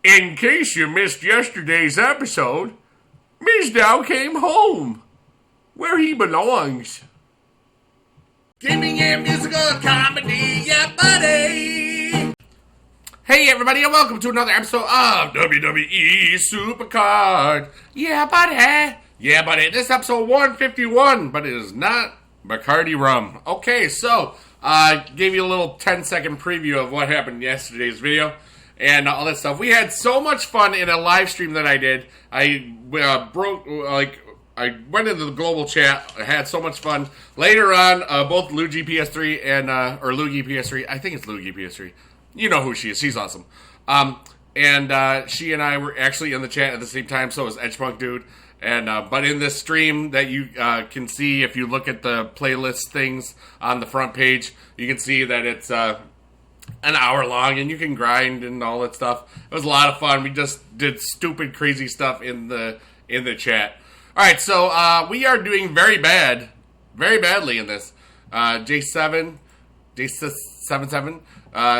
In case you missed yesterday's episode, Mizdow came home, where he belongs. Gaming and musical comedy, yeah, buddy! Hey everybody, and welcome to another episode of WWE Supercard. Yeah, buddy. Yeah, buddy. This is episode 151, but it is not Bacardi rum. Okay, so, gave you a little 10-second preview of what happened in yesterday's video. And all that stuff. We had so much fun in a live stream that I did. I went into the global chat. I had so much fun. Later on, both Luigi PS3 and or Luigi PS3. I think it's Luigi PS3. You know who she is. She's awesome. And she and I were actually in the chat at the same time. So was Edgepunk Dude. And but in this stream that you can see, if you look at the playlist things on the front page, you can see that it's an hour long, and you can grind and all that stuff. It was a lot of fun. We just did stupid, crazy stuff in the chat. All right, so we are doing very badly in this. J77.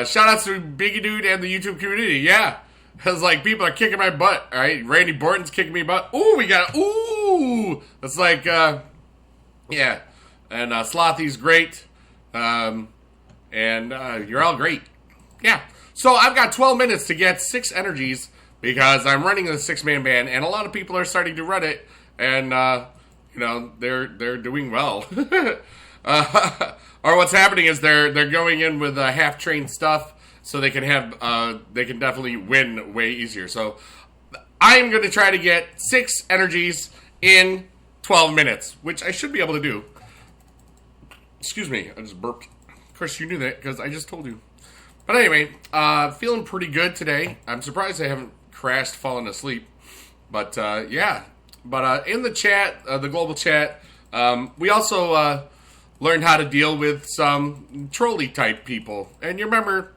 Shout out to bigedude and the YouTube community. Yeah, it's like people are kicking my butt. All right, Randy Borton's kicking me butt. That's like yeah, and Slothy's great. And you're all great. Yeah. So I've got 12 minutes to get 6 energies because I'm running a 6-man band, and a lot of people are starting to run it, and they're doing well. Or what's happening is they're going in with half-trained stuff, so they can definitely win way easier. So I'm going to try to get 6 energies in 12 minutes, which I should be able to do. Excuse me, I just burped. Of course, you knew that because I just told you. But anyway, feeling pretty good today. I'm surprised I haven't crashed, fallen asleep. But yeah. But in the chat, the global chat, we also learned how to deal with some trolley type people. And you remember,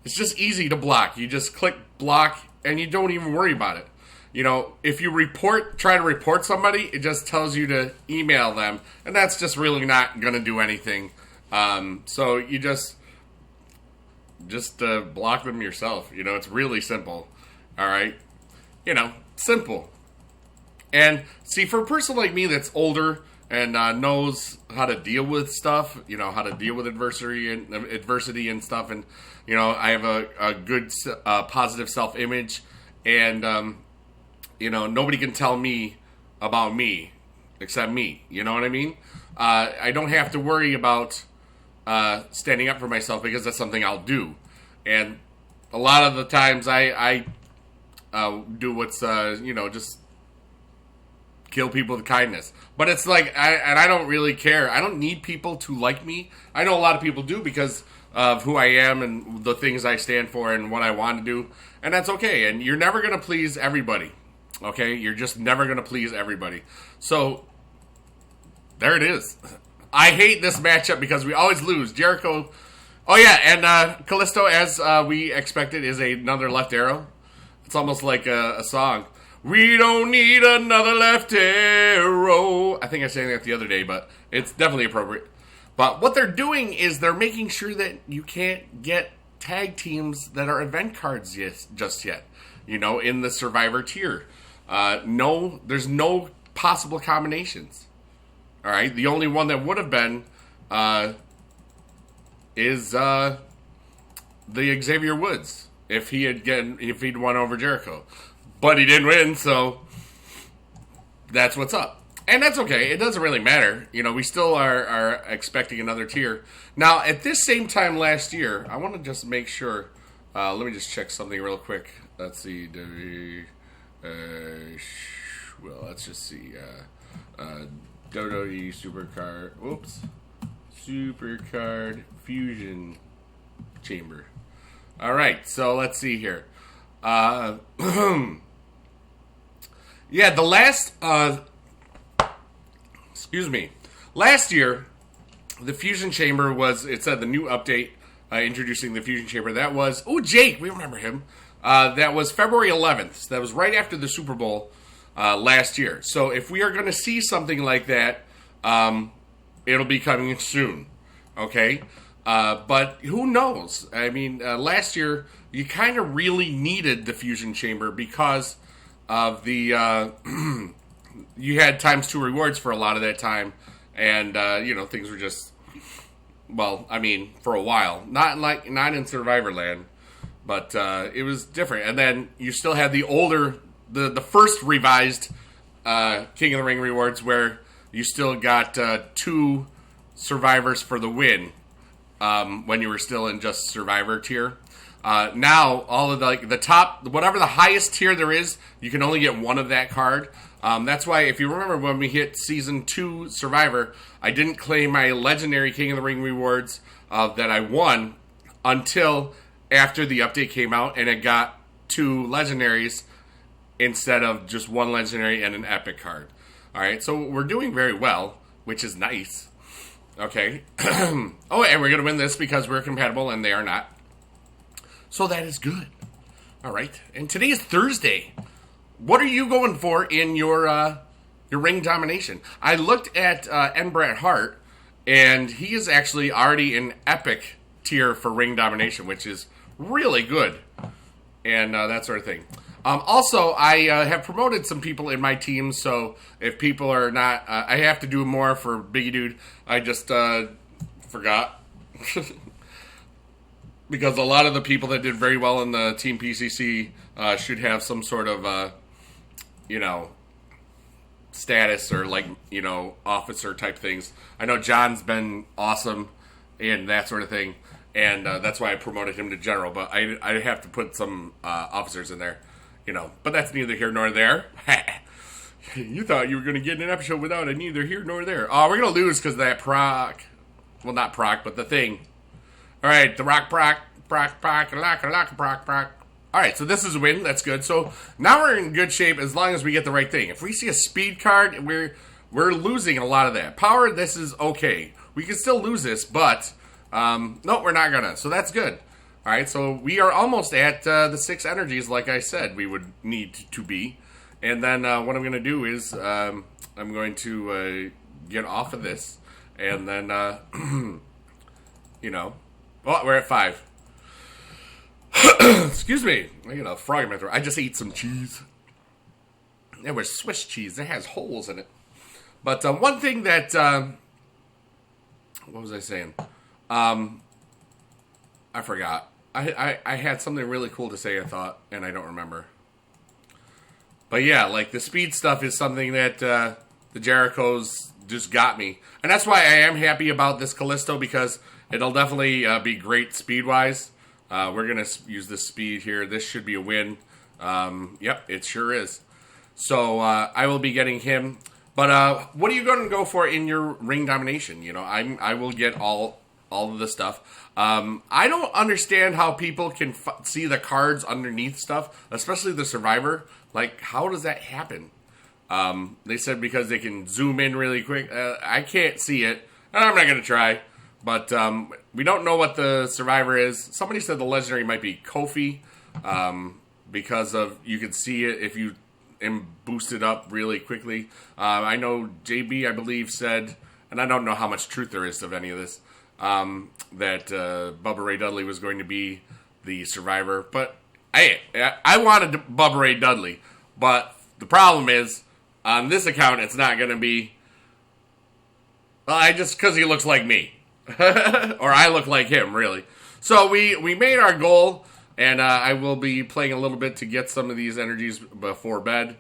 it's just easy to block. You just click block, and you don't even worry about it. You know, if you try to report somebody, it just tells you to email them, and that's just really not going to do anything. So you just block them yourself. You know, it's really simple. All right. You know, simple. And see, for a person like me that's older and knows how to deal with stuff, you know, how to deal with adversity and stuff. And, you know, I have a good, positive self-image, and, you know, nobody can tell me about me except me. You know what I mean? I don't have to worry about standing up for myself because that's something I'll do. And a lot of the times I do what's, just kill people with kindness. But it's like, I don't really care. I don't need people to like me. I know a lot of people do because of who I am and the things I stand for and what I want to do. And that's okay. And you're never going to please everybody. Okay? You're just never going to please everybody. So, there it is. I hate this matchup because we always lose. Jericho. Oh, yeah, and Kallisto, as we expected, is another left arrow. It's almost like a song. We don't need another left arrow. I think I sang that the other day, but it's definitely appropriate. But what they're doing is they're making sure that you can't get tag teams that are event cards just yet. You know, in the Survivor tier. No, there's no possible combinations. All right, the only one that would have been is the Xavier Woods if he'd won over Jericho, but he didn't win, so that's what's up, and that's okay. It doesn't really matter, you know. We still are expecting another tier. Now, at this same time last year, I want to just make sure. Let me just check something real quick. Let's see. Well, let's just see. WWE Supercard. Whoops. Supercard Fusion Chamber. Alright, so let's see here. Yeah, the last... excuse me. Last year, the Fusion Chamber was... It said the new update introducing the Fusion Chamber. That was... Oh, Jake! We remember him. That was February 11th. So that was right after the Super Bowl. Last year. So if we are going to see something like that, it'll be coming soon. Okay? But who knows? I mean, last year you kind of really needed the fusion chamber because of the you had ×2 rewards for a lot of that time, and things were just, well, I mean, for a while, not in Survivor Land, but it was different. And then you still had the older, the first revised King of the Ring rewards, where you still got 2 survivors for the win when you were still in just Survivor tier. Now, all of the top, whatever the highest tier there is, you can only get 1 of that card. That's why, if you remember when we hit Season 2 Survivor, I didn't claim my Legendary King of the Ring rewards that I won until after the update came out, and it got 2 Legendaries instead of just 1 Legendary and an Epic card. Alright, so we're doing very well, which is nice. Okay. Oh, and we're going to win this because we're compatible and they are not. So that is good. Alright, and today is Thursday. What are you going for in your ring domination? I looked at Bret Hart, and he is actually already in Epic tier for ring domination, which is really good, and that sort of thing. Also, I have promoted some people in my team, so if people are not, I have to do more for bigedude. I just forgot. Because a lot of the people that did very well in the Team PCC should have some sort of, status or, officer type things. I know John's been awesome and that sort of thing, and that's why I promoted him to general, but I have to put some officers in there, But that's neither here nor there. You thought you were going to get an episode without a neither here nor there. Oh, we're going to lose because of that proc. Well, not proc, but the thing. All right, the rock proc, proc. All right, so this is a win. That's good. So now we're in good shape as long as we get the right thing. If we see a speed card, we're losing a lot of that. Power, this is okay. We can still lose this, but no, we're not gonna. So that's good. All right, so we are almost at the 6 energies, like I said we would need to be. And then what I'm gonna do is I'm going to get off of this, and then oh, we're at 5. Excuse me. I got a frog in my throat. I just ate some cheese. It was Swiss cheese. It has holes in it. But one thing that... what was I saying? I forgot. I had something really cool to say, I thought, and I don't remember. But yeah, the speed stuff is something that the Jerichos just got me. And that's why I am happy about this Kallisto, because it'll definitely be great speed-wise. We're going to use this speed here. This should be a win. Yep, it sure is. So I will be getting him. But what are you going to go for in your ring domination? I will get all of the stuff. I don't understand how people can see the cards underneath stuff, especially the Survivor. How does that happen? They said because they can zoom in really quick. I can't see it. I'm not going to try. But we don't know what the Survivor is. Somebody said the Legendary might be Kofi, because of you can see it if you boost it up really quickly. I know JB, I believe, said, and I don't know how much truth there is of any of this, that Bubba Ray Dudley was going to be the Survivor. But I wanted Bubba Ray Dudley, but the problem is on this account it's not going to be. Well, just because he looks like me. Or I look like him, really. So we made our goal, and I will be playing a little bit to get some of these energies before bed,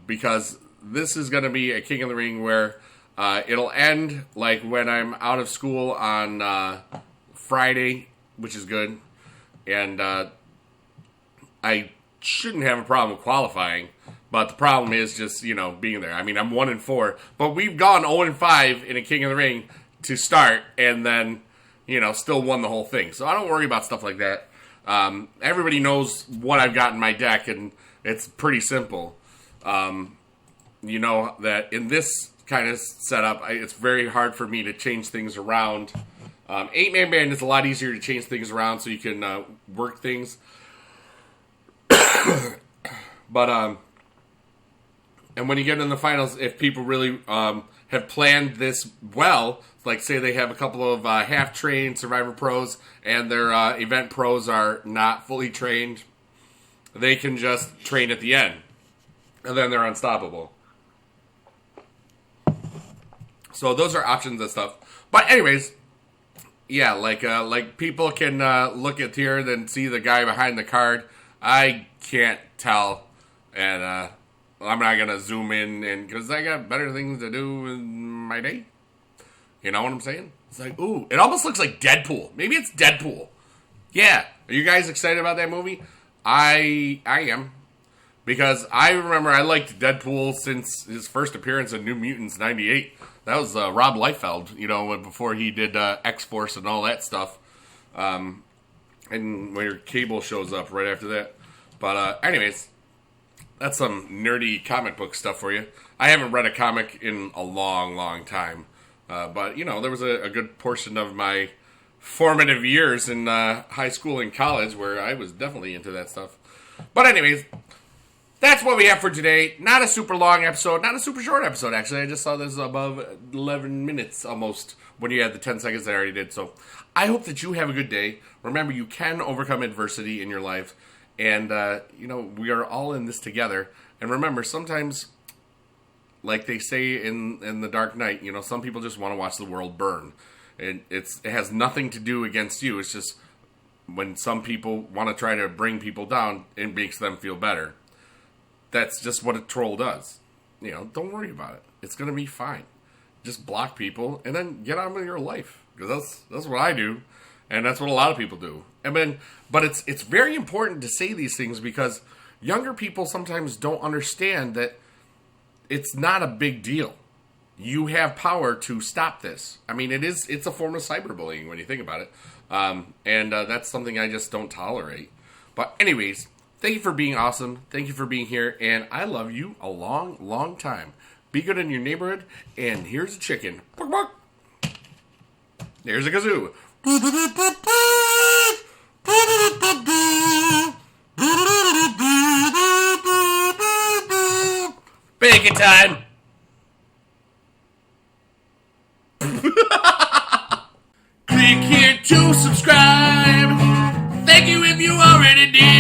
because this is going to be a King of the Ring where it'll end when I'm out of school on Friday, which is good, and I shouldn't have a problem qualifying, but the problem is just, being there. I mean, I'm 1-4, but we've gone 0-5 in a King of the Ring to start, and then, still won the whole thing. So I don't worry about stuff like that. Everybody knows what I've got in my deck, and it's pretty simple. You know that in this kind of setup, it's very hard for me to change things around. 8-man band is a lot easier to change things around, so you can work things. But And when you get in the finals, if people really have planned this well, like say they have a couple of half-trained Survivor pros and their event pros are not fully trained, they can just train at the end. And then they're unstoppable. So those are options and stuff. But anyways, yeah, like people can look at here and see the guy behind the card. I can't tell, and I'm not gonna zoom in, and because I got better things to do in my day. You know what I'm saying? It's like, ooh, it almost looks like Deadpool. Maybe it's Deadpool. Yeah, are you guys excited about that movie? I am, because I remember I liked Deadpool since his first appearance in New Mutants '98. That was Rob Liefeld, you know, before he did X-Force and all that stuff. And where Cable shows up right after that. But anyways, that's some nerdy comic book stuff for you. I haven't read a comic in a long, long time. But, you know, there was a good portion of my formative years in high school and college where I was definitely into that stuff. But anyways, that's what we have for today. Not a super long episode. Not a super short episode, actually. I just saw this above 11 minutes almost when you had the 10 seconds that I already did. So I hope that you have a good day. Remember, you can overcome adversity in your life. And, you know, we are all in this together. And remember, sometimes, like they say in The Dark Knight, you know, some people just want to watch the world burn. And it has nothing to do against you. It's just when some people want to try to bring people down, it makes them feel better. That's just what a troll does. You know, don't worry about it. It's going to be fine. Just block people and then get on with your life. Because that's what I do. And that's what a lot of people do. But it's very important to say these things because younger people sometimes don't understand that it's not a big deal. You have power to stop this. I mean, it's a form of cyberbullying when you think about it. And that's something I just don't tolerate. But anyways, thank you for being awesome. Thank you for being here. And I love you a long, long time. Be good in your neighborhood. And here's a chicken. Bark, bark. There's a kazoo. Bacon time. Click here to subscribe. Thank you if you already did.